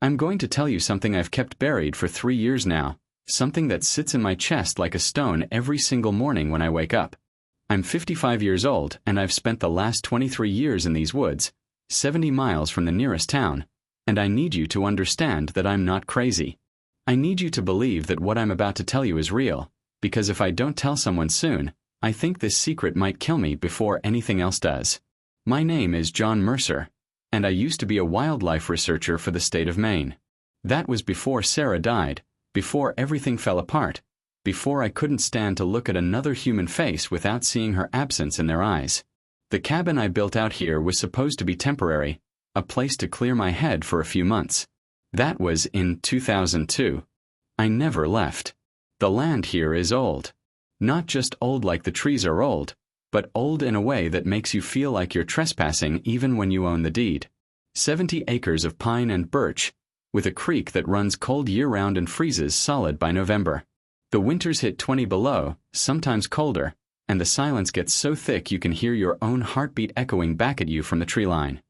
I'm going to tell you something I've kept buried for 3 years now, something that sits in my chest like a stone every single morning when I wake up. I'm 55 years old, and I've spent the last 23 years in these woods, 70 miles from the nearest town, and I need you to understand that I'm not crazy. I need you to believe that what I'm about to tell you is real, because if I don't tell someone soon, I think this secret might kill me before anything else does. My name is John Mercer, and I used to be a wildlife researcher for the state of Maine. That was before Sarah died, before everything fell apart, before I couldn't stand to look at another human face without seeing her absence in their eyes. The cabin I built out here was supposed to be temporary, a place to clear my head for a few months. That was in 2002. I never left. The land here is old. Not just old like the trees are old, but old in a way that makes you feel like you're trespassing even when you own the deed. 70 acres of pine and birch, with a creek that runs cold year-round and freezes solid by November. The winters hit 20 below, sometimes colder, and the silence gets so thick you can hear your own heartbeat echoing back at you from the tree line.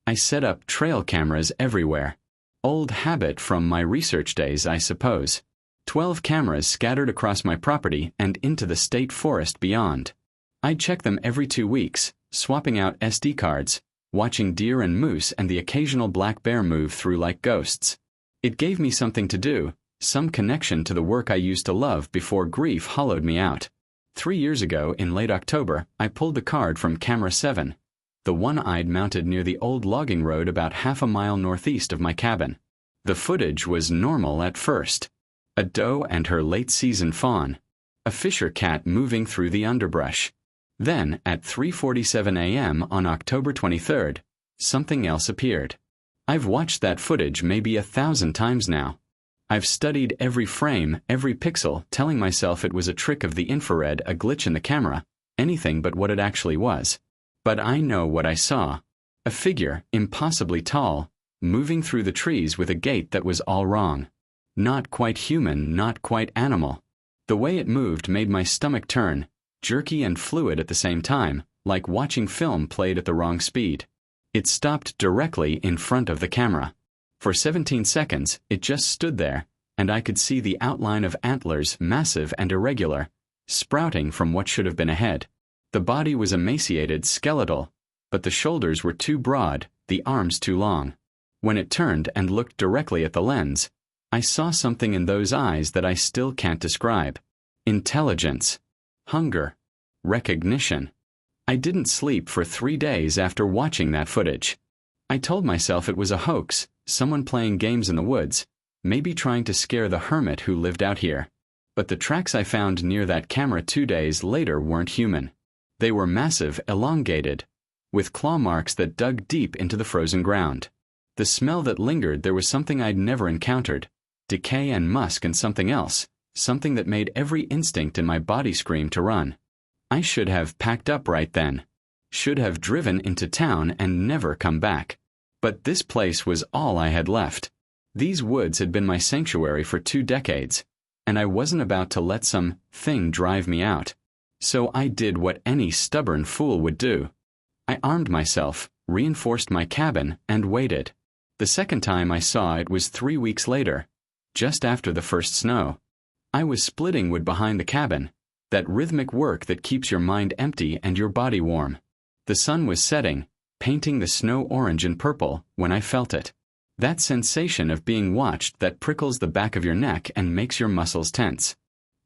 I set up trail cameras everywhere. Old habit from my research days, I suppose. 12 cameras scattered across my property and into the state forest beyond. I'd check them every 2 weeks, swapping out SD cards, watching deer and moose and the occasional black bear move through like ghosts. It gave me something to do, some connection to the work I used to love before grief hollowed me out. 3 years ago, in late October, I pulled the card from camera 7, the one I'd mounted near the old logging road about half a mile northeast of my cabin. The footage was normal at first. A doe and her late-season fawn. A fisher cat moving through the underbrush. Then, at 3:47 a.m. on October 23rd, something else appeared. I've watched that footage maybe 1,000 times now. I've studied every frame, every pixel, telling myself it was a trick of the infrared, a glitch in the camera, anything but what it actually was. But I know what I saw. A figure, impossibly tall, moving through the trees with a gait that was all wrong. Not quite human, not quite animal. The way it moved made my stomach turn, jerky and fluid at the same time, like watching film played at the wrong speed. It stopped directly in front of the camera. For 17 seconds, it just stood there, and I could see the outline of antlers, massive and irregular, sprouting from what should have been a head. The body was emaciated, skeletal, but the shoulders were too broad, the arms too long. When it turned and looked directly at the lens, I saw something in those eyes that I still can't describe. Intelligence. Hunger. Recognition. I didn't sleep for 3 days after watching that footage. I told myself it was a hoax, someone playing games in the woods, maybe trying to scare the hermit who lived out here. But the tracks I found near that camera 2 days later weren't human. They were massive, elongated, with claw marks that dug deep into the frozen ground. The smell that lingered, there was something I'd never encountered. Decay and musk and something else, something that made every instinct in my body scream to run. I should have packed up right then. Should have driven into town and never come back. But this place was all I had left. These woods had been my sanctuary for 2 decades, and I wasn't about to let some thing drive me out. So I did what any stubborn fool would do. I armed myself, reinforced my cabin, and waited. The second time I saw it was 3 weeks later, just after the first snow. I was splitting wood behind the cabin, that rhythmic work that keeps your mind empty and your body warm. The sun was setting, painting the snow orange and purple, when I felt it. That sensation of being watched that prickles the back of your neck and makes your muscles tense.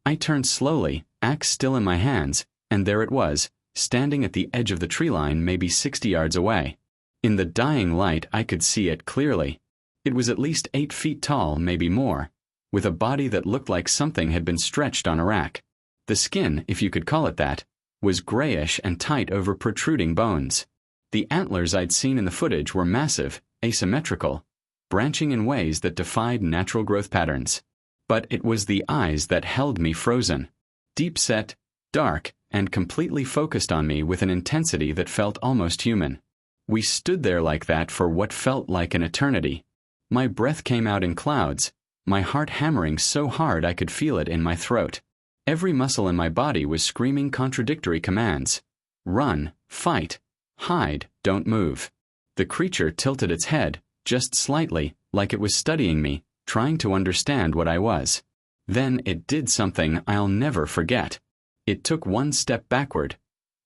I turned slowly, axe still in my hands, and there it was, standing at the edge of the tree line maybe 60 yards away. In the dying light I could see it clearly. It was at least 8 feet tall, maybe more, with a body that looked like something had been stretched on a rack. The skin, if you could call it that, was grayish and tight over protruding bones. The antlers I'd seen in the footage were massive, asymmetrical, branching in ways that defied natural growth patterns. But it was the eyes that held me frozen. Deep-set, dark, and completely focused on me with an intensity that felt almost human. We stood there like that for what felt like an eternity. My breath came out in clouds, my heart hammering so hard I could feel it in my throat. Every muscle in my body was screaming contradictory commands. Run, fight, hide, don't move. The creature tilted its head, just slightly, like it was studying me, trying to understand what I was. Then it did something I'll never forget. It took one step backward,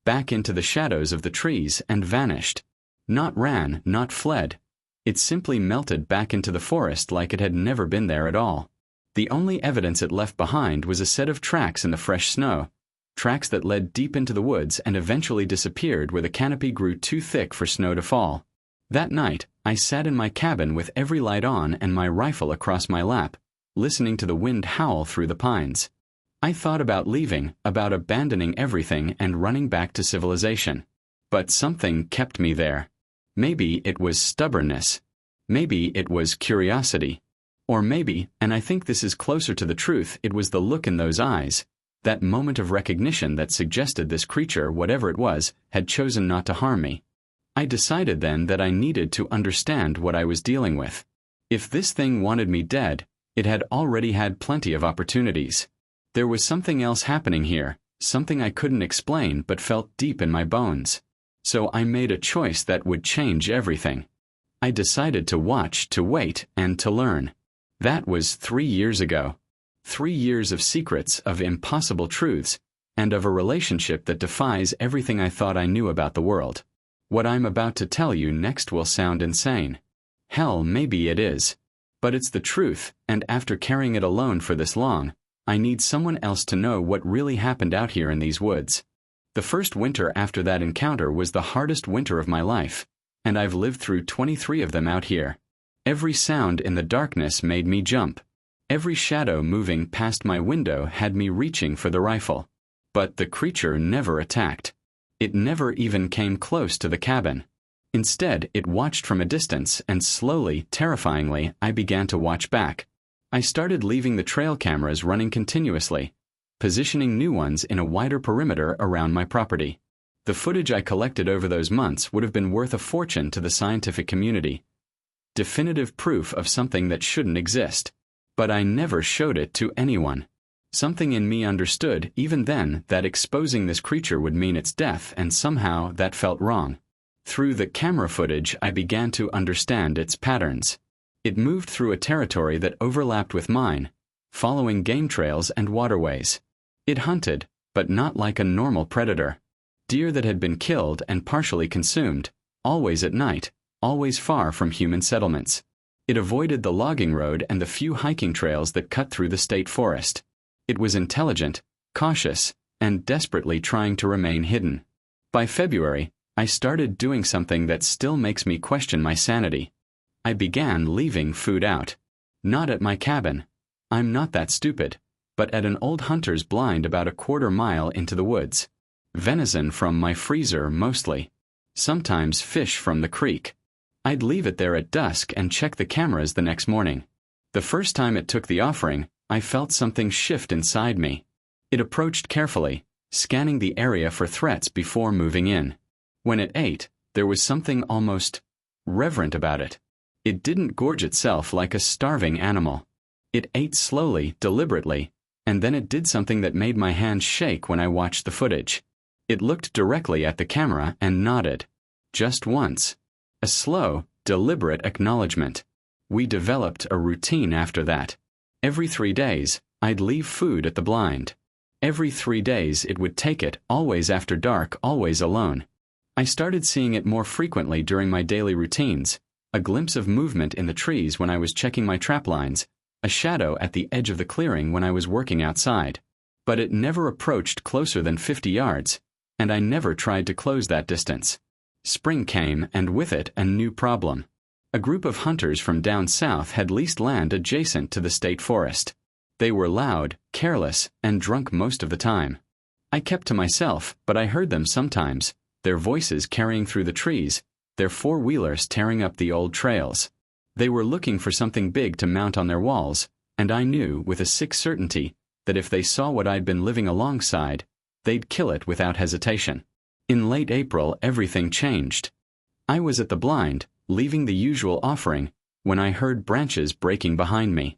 back into the shadows of the trees, and vanished. Not ran, not fled. It simply melted back into the forest like it had never been there at all. The only evidence it left behind was a set of tracks in the fresh snow, tracks that led deep into the woods and eventually disappeared where the canopy grew too thick for snow to fall. That night, I sat in my cabin with every light on and my rifle across my lap, listening to the wind howl through the pines. I thought about leaving, about abandoning everything and running back to civilization. But something kept me there. Maybe it was stubbornness. Maybe it was curiosity. Or maybe, and I think this is closer to the truth, it was the look in those eyes, that moment of recognition that suggested this creature, whatever it was, had chosen not to harm me. I decided then that I needed to understand what I was dealing with. If this thing wanted me dead, it had already had plenty of opportunities. There was something else happening here, something I couldn't explain but felt deep in my bones. So I made a choice that would change everything. I decided to watch, to wait, and to learn. That was 3 years ago. 3 years of secrets, of impossible truths, and of a relationship that defies everything I thought I knew about the world. What I'm about to tell you next will sound insane. Hell, maybe it is. But it's the truth, and after carrying it alone for this long, I need someone else to know what really happened out here in these woods. The first winter after that encounter was the hardest winter of my life, and I've lived through 23 of them out here. Every sound in the darkness made me jump. Every shadow moving past my window had me reaching for the rifle. But the creature never attacked. It never even came close to the cabin. Instead, it watched from a distance, and slowly, terrifyingly, I began to watch back. I started leaving the trail cameras running continuously, positioning new ones in a wider perimeter around my property. The footage I collected over those months would have been worth a fortune to the scientific community. Definitive proof of something that shouldn't exist. But I never showed it to anyone. Something in me understood, even then, that exposing this creature would mean its death, and somehow that felt wrong. Through the camera footage, I began to understand its patterns. It moved through a territory that overlapped with mine, following game trails and waterways. It hunted, but not like a normal predator. Deer that had been killed and partially consumed, always at night, always far from human settlements. It avoided the logging road and the few hiking trails that cut through the state forest. It was intelligent, cautious, and desperately trying to remain hidden. By February, I started doing something that still makes me question my sanity. I began leaving food out. Not at my cabin. I'm not that stupid. But at an old hunter's blind about a quarter-mile into the woods. Venison from my freezer mostly. Sometimes fish from the creek. I'd leave it there at dusk and check the cameras the next morning. The first time it took the offering, I felt something shift inside me. It approached carefully, scanning the area for threats before moving in. When it ate, there was something almost reverent about it. It didn't gorge itself like a starving animal. It ate slowly, deliberately, and then it did something that made my hands shake when I watched the footage. It looked directly at the camera and nodded. Just once. A slow, deliberate acknowledgement. We developed a routine after that. Every 3 days, I'd leave food at the blind. Every 3 days it would take it, always after dark, always alone. I started seeing it more frequently during my daily routines, a glimpse of movement in the trees when I was checking my trap lines, a shadow at the edge of the clearing when I was working outside. But it never approached closer than 50 yards, and I never tried to close that distance. Spring came, and with it a new problem. A group of hunters from down south had leased land adjacent to the state forest. They were loud, careless, and drunk most of the time. I kept to myself, but I heard them sometimes, their voices carrying through the trees, their four-wheelers tearing up the old trails. They were looking for something big to mount on their walls, and I knew, with a sick certainty, that if they saw what I'd been living alongside, they'd kill it without hesitation. In late April, everything changed. I was at the blind, leaving the usual offering, when I heard branches breaking behind me.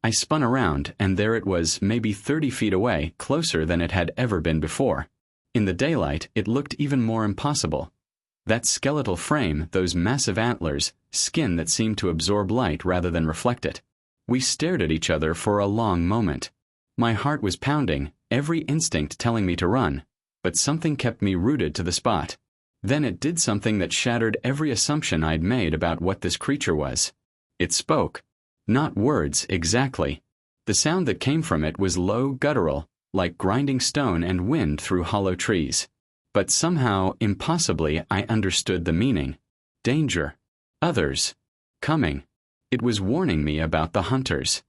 I spun around, and there it was, maybe 30 feet away, closer than it had ever been before. In the daylight, it looked even more impossible. That skeletal frame, those massive antlers, skin that seemed to absorb light rather than reflect it. We stared at each other for a long moment. My heart was pounding, every instinct telling me to run, but something kept me rooted to the spot. Then it did something that shattered every assumption I'd made about what this creature was. It spoke. Not words, exactly. The sound that came from it was low, guttural, like grinding stone and wind through hollow trees. But somehow, impossibly, I understood the meaning. Danger. Others. Coming. It was warning me about the hunters.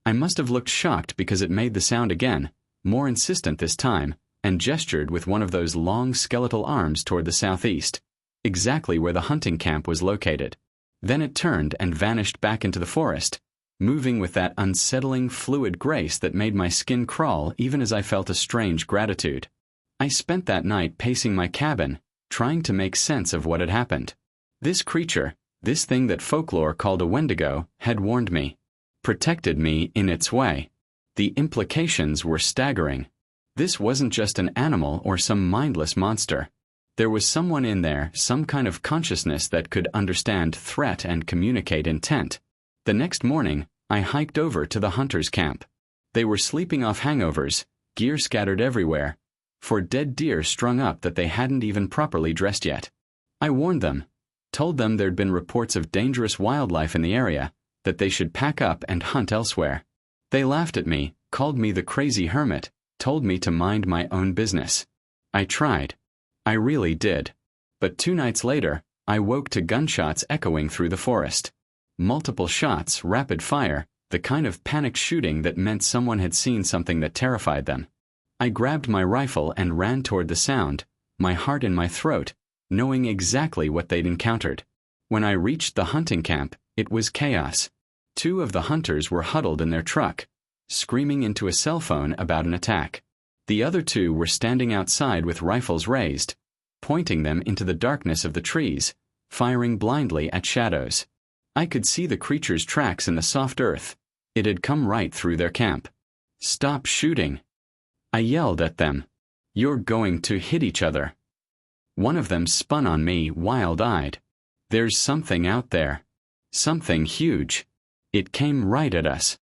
I must have looked shocked because it made the sound again, more insistent this time, and gestured with one of those long skeletal arms toward the southeast, exactly where the hunting camp was located. Then it turned and vanished back into the forest, moving with that unsettling, fluid grace that made my skin crawl even as I felt a strange gratitude. I spent that night pacing my cabin, trying to make sense of what had happened. This creature, this thing that folklore called a Wendigo, had warned me, protected me in its way. The implications were staggering. This wasn't just an animal or some mindless monster. There was someone in there, some kind of consciousness that could understand threat and communicate intent. The next morning, I hiked over to the hunters' camp. They were sleeping off hangovers, gear scattered everywhere, for dead deer strung up that they hadn't even properly dressed yet. I warned them, told them there'd been reports of dangerous wildlife in the area, that they should pack up and hunt elsewhere. They laughed at me, called me the crazy hermit, told me to mind my own business. I tried. I really did. But 2 nights later, I woke to gunshots echoing through the forest. Multiple shots, rapid fire, the kind of panicked shooting that meant someone had seen something that terrified them. I grabbed my rifle and ran toward the sound, my heart in my throat, knowing exactly what they'd encountered. When I reached the hunting camp, it was chaos. 2 of the hunters were huddled in their truck, screaming into a cell phone about an attack. The other 2 were standing outside with rifles raised, pointing them into the darkness of the trees, firing blindly at shadows. I could see the creature's tracks in the soft earth. It had come right through their camp. "Stop shooting!" I yelled at them. "You're going to hit each other." One of them spun on me, wild-eyed. "There's something out there. Something huge." It came right at us.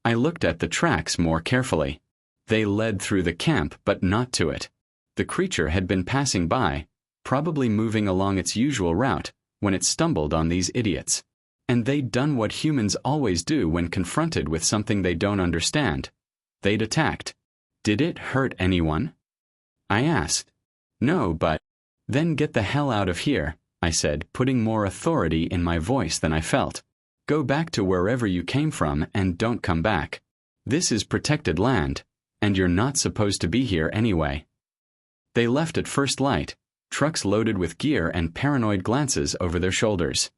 I looked at the tracks more carefully. They led through the camp, but not to it. The creature had been passing by, probably moving along its usual route, when it stumbled on these idiots. And they'd done what humans always do when confronted with something they don't understand. They'd attacked. Did it hurt anyone? I asked. No, but... Then get the hell out of here, I said, putting more authority in my voice than I felt. Go back to wherever you came from and don't come back. This is protected land, and you're not supposed to be here anyway. They left at first light, trucks loaded with gear and paranoid glances over their shoulders.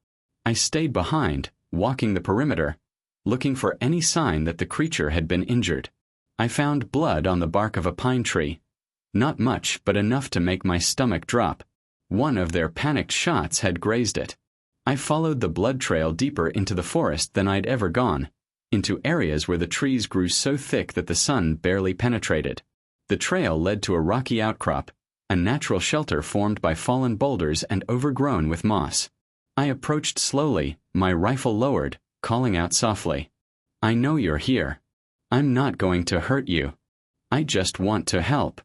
I stayed behind, walking the perimeter, looking for any sign that the creature had been injured. I found blood on the bark of a pine tree. Not much, but enough to make my stomach drop. One of their panicked shots had grazed it. I followed the blood trail deeper into the forest than I'd ever gone, into areas where the trees grew so thick that the sun barely penetrated. The trail led to a rocky outcrop, a natural shelter formed by fallen boulders and overgrown with moss. I approached slowly, my rifle lowered, calling out softly. "I know you're here. I'm not going to hurt you. I just want to help."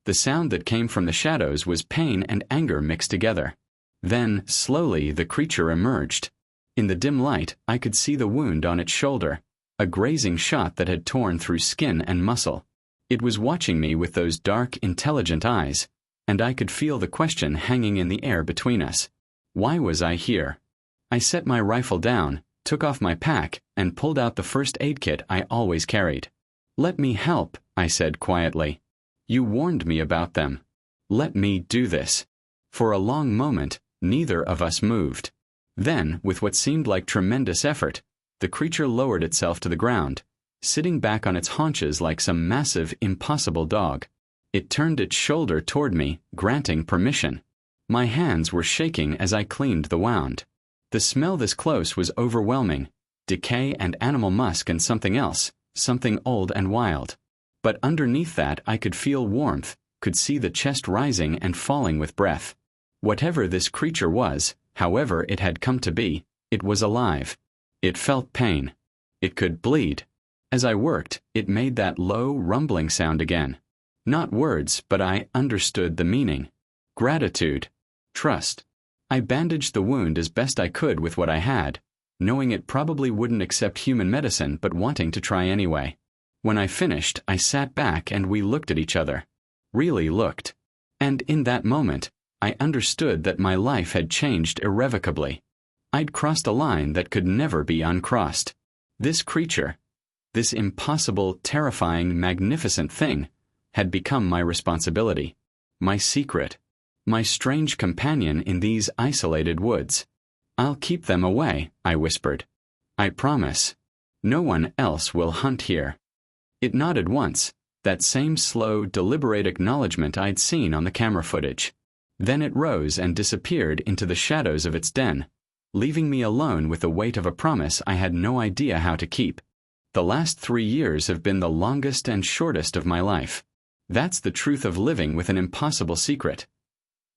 The sound that came from the shadows was pain and anger mixed together. Then, slowly, the creature emerged. In the dim light, I could see the wound on its shoulder, a grazing shot that had torn through skin and muscle. It was watching me with those dark, intelligent eyes, and I could feel the question hanging in the air between us. Why was I here? I set my rifle down, took off my pack, and pulled out the first aid kit I always carried. "Let me help," I said quietly. "You warned me about them. Let me do this." For a long moment, neither of us moved. Then, with what seemed like tremendous effort, the creature lowered itself to the ground, sitting back on its haunches like some massive, impossible dog. It turned its shoulder toward me, granting permission. My hands were shaking as I cleaned the wound. The smell this close was overwhelming, decay and animal musk and something else, something old and wild. But underneath that I could feel warmth, could see the chest rising and falling with breath. Whatever this creature was, however it had come to be, it was alive. It felt pain. It could bleed. As I worked, it made that low, rumbling sound again. Not words, but I understood the meaning. Gratitude. Trust. I bandaged the wound as best I could with what I had, knowing it probably wouldn't accept human medicine but wanting to try anyway. When I finished, I sat back and we looked at each other. Really looked. And in that moment, I understood that my life had changed irrevocably. I'd crossed a line that could never be uncrossed. This creature, this impossible, terrifying, magnificent thing, had become my responsibility, my secret, my strange companion in these isolated woods. "I'll keep them away," I whispered. "I promise. No one else will hunt here." It nodded once, that same slow, deliberate acknowledgement I'd seen on the camera footage. Then it rose and disappeared into the shadows of its den, leaving me alone with the weight of a promise I had no idea how to keep. The last 3 years have been the longest and shortest of my life. That's the truth of living with an impossible secret.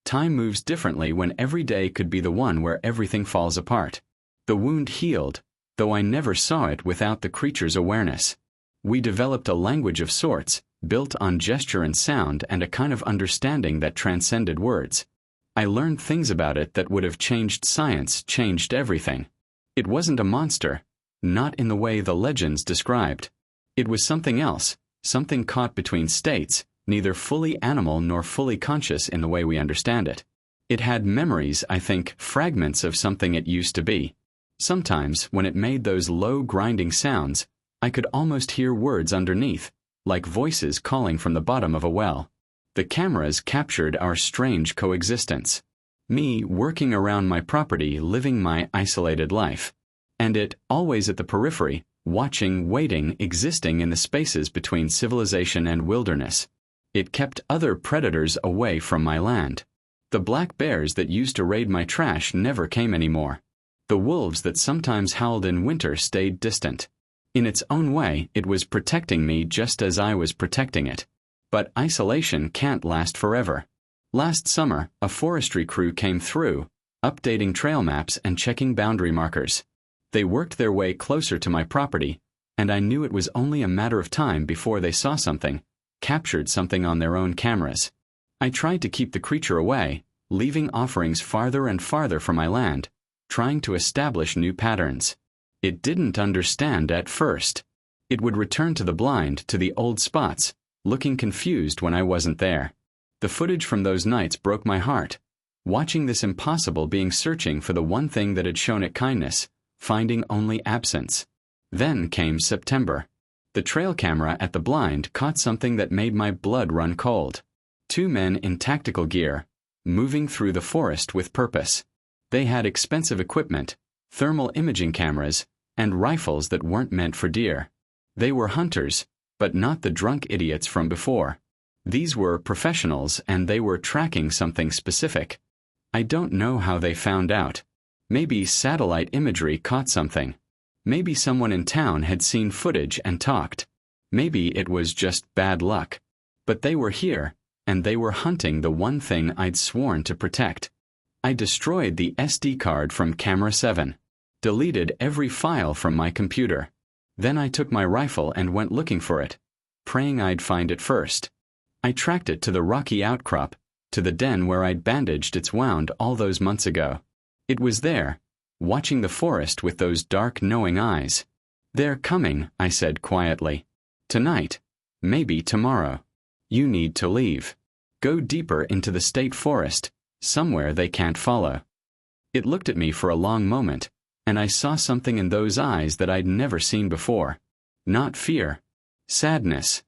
Time moves differently when every day could be the one where everything falls apart. The wound healed, though I never saw it without the creature's awareness. We developed a language of sorts, built on gesture and sound and a kind of understanding that transcended words. I learned things about it that would have changed science, changed everything. It wasn't a monster, not in the way the legends described. It was something else, something caught between states, neither fully animal nor fully conscious in the way we understand it. It had memories, I think, fragments of something it used to be. Sometimes, when it made those low grinding sounds, I could almost hear words underneath, like voices calling from the bottom of a well. The cameras captured our strange coexistence. Me working around my property, living my isolated life. And it, always at the periphery, watching, waiting, existing in the spaces between civilization and wilderness. It kept other predators away from my land. The black bears that used to raid my trash never came anymore. The wolves that sometimes howled in winter stayed distant. In its own way, it was protecting me just as I was protecting it. But isolation can't last forever. Last summer, a forestry crew came through, updating trail maps and checking boundary markers. They worked their way closer to my property, and I knew it was only a matter of time before they saw something, captured something on their own cameras. I tried to keep the creature away, leaving offerings farther and farther from my land, trying to establish new patterns. It didn't understand at first. It would return to the blind, to the old spots, looking confused when I wasn't there. The footage from those nights broke my heart, watching this impossible being searching for the one thing that had shown it kindness, finding only absence. Then came September. The trail camera at the blind caught something that made my blood run cold. 2 men in tactical gear, moving through the forest with purpose. They had expensive equipment, thermal imaging cameras, and rifles that weren't meant for deer. They were hunters, but not the drunk idiots from before. These were professionals and they were tracking something specific. I don't know how they found out. Maybe satellite imagery caught something. Maybe someone in town had seen footage and talked. Maybe it was just bad luck. But they were here, and they were hunting the one thing I'd sworn to protect. I destroyed the SD card from Camera 7, deleted every file from my computer. Then I took my rifle and went looking for it, praying I'd find it first. I tracked it to the rocky outcrop, to the den where I'd bandaged its wound all those months ago. It was there, watching the forest with those dark, knowing eyes. "They're coming," I said quietly. "Tonight. Maybe tomorrow. You need to leave. Go deeper into the state forest, somewhere they can't follow." It looked at me for a long moment, and I saw something in those eyes that I'd never seen before. Not fear. Sadness.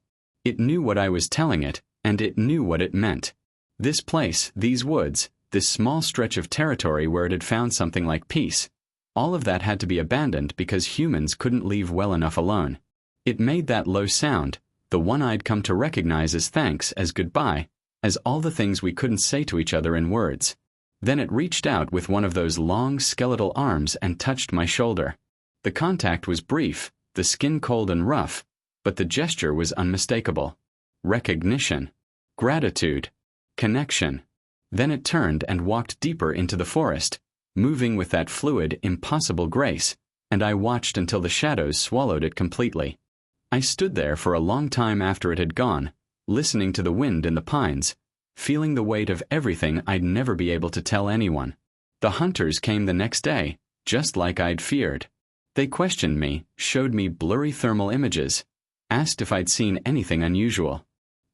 It knew what I was telling it, and it knew what it meant. This place, these woods, this small stretch of territory where it had found something like peace, all of that had to be abandoned because humans couldn't leave well enough alone. It made that low sound, the one I'd come to recognize as thanks, as goodbye, as all the things we couldn't say to each other in words. Then it reached out with one of those long skeletal arms and touched my shoulder. The contact was brief, the skin cold and rough, but the gesture was unmistakable. Recognition. Gratitude. Connection. Then it turned and walked deeper into the forest, moving with that fluid, impossible grace, and I watched until the shadows swallowed it completely. I stood there for a long time after it had gone, listening to the wind in the pines, feeling the weight of everything I'd never be able to tell anyone. The hunters came the next day, just like I'd feared. They questioned me, showed me blurry thermal images, asked if I'd seen anything unusual.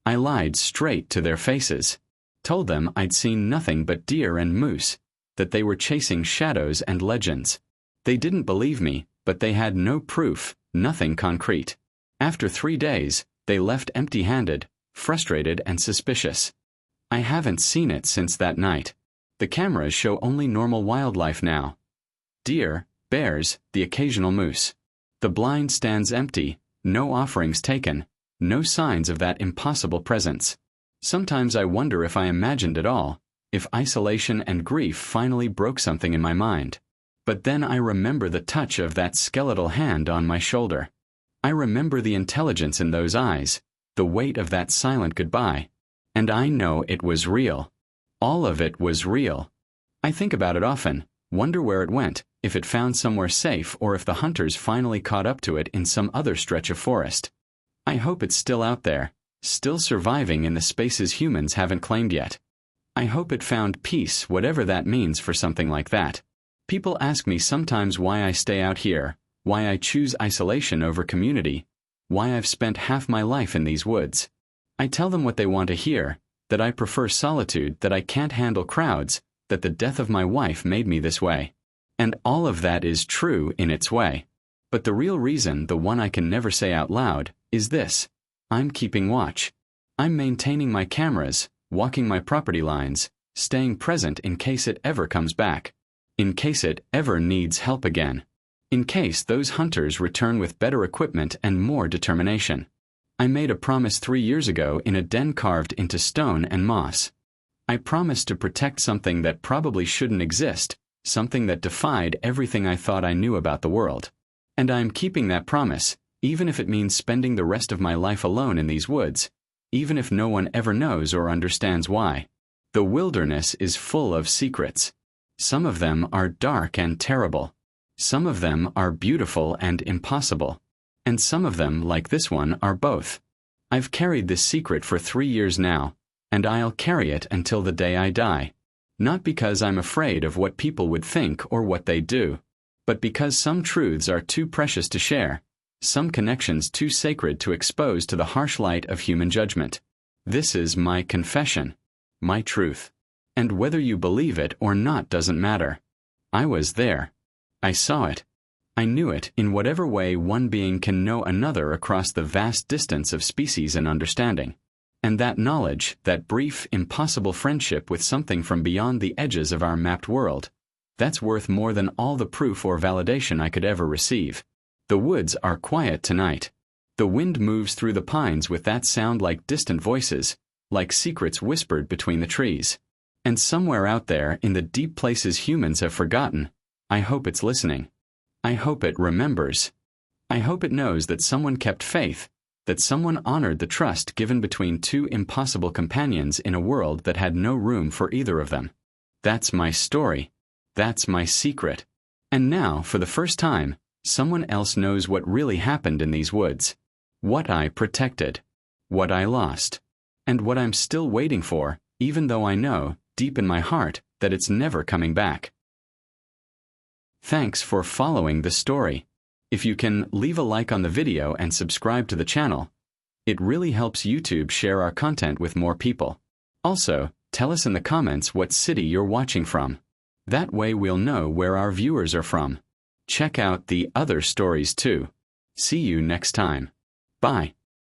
I lied straight to their faces, told them I'd seen nothing but deer and moose, that they were chasing shadows and legends. They didn't believe me, but they had no proof, nothing concrete. After 3 days, they left empty-handed, frustrated and suspicious. I haven't seen it since that night. The cameras show only normal wildlife now. Deer, bears, the occasional moose. The blind stands empty, no offerings taken, no signs of that impossible presence. Sometimes I wonder if I imagined it all, if isolation and grief finally broke something in my mind. But then I remember the touch of that skeletal hand on my shoulder. I remember the intelligence in those eyes, the weight of that silent goodbye. And I know it was real. All of it was real. I think about it often, wonder where it went, if it found somewhere safe or if the hunters finally caught up to it in some other stretch of forest. I hope it's still out there, still surviving in the spaces humans haven't claimed yet. I hope it found peace, whatever that means for something like that. People ask me sometimes why I stay out here, why I choose isolation over community, why I've spent half my life in these woods. I tell them what they want to hear, that I prefer solitude, that I can't handle crowds, that the death of my wife made me this way. And all of that is true in its way. But the real reason, the one I can never say out loud, is this. I'm keeping watch. I'm maintaining my cameras, walking my property lines, staying present in case it ever comes back. In case it ever needs help again. In case those hunters return with better equipment and more determination. I made a promise 3 years ago in a den carved into stone and moss. I promised to protect something that probably shouldn't exist, something that defied everything I thought I knew about the world. And I'm keeping that promise, even if it means spending the rest of my life alone in these woods, even if no one ever knows or understands why. The wilderness is full of secrets. Some of them are dark and terrible. Some of them are beautiful and impossible. And some of them, like this one, are both. I've carried this secret for 3 years now, and I'll carry it until the day I die. Not because I'm afraid of what people would think or what they do, but because some truths are too precious to share, some connections too sacred to expose to the harsh light of human judgment. This is my confession, my truth. And whether you believe it or not doesn't matter. I was there. I saw it. I knew it in whatever way one being can know another across the vast distance of species and understanding. And that knowledge, that brief, impossible friendship with something from beyond the edges of our mapped world, that's worth more than all the proof or validation I could ever receive. The woods are quiet tonight. The wind moves through the pines with that sound like distant voices, like secrets whispered between the trees. And somewhere out there, in the deep places humans have forgotten, I hope it's listening. I hope it remembers. I hope it knows that someone kept faith, that someone honored the trust given between two impossible companions in a world that had no room for either of them. That's my story. That's my secret. And now, for the first time, someone else knows what really happened in these woods. What I protected. What I lost. And what I'm still waiting for, even though I know, deep in my heart, that it's never coming back. Thanks for following the story. If you can, leave a like on the video and subscribe to the channel. It really helps YouTube share our content with more people. Also, tell us in the comments what city you're watching from. That way we'll know where our viewers are from. Check out the other stories too. See you next time. Bye.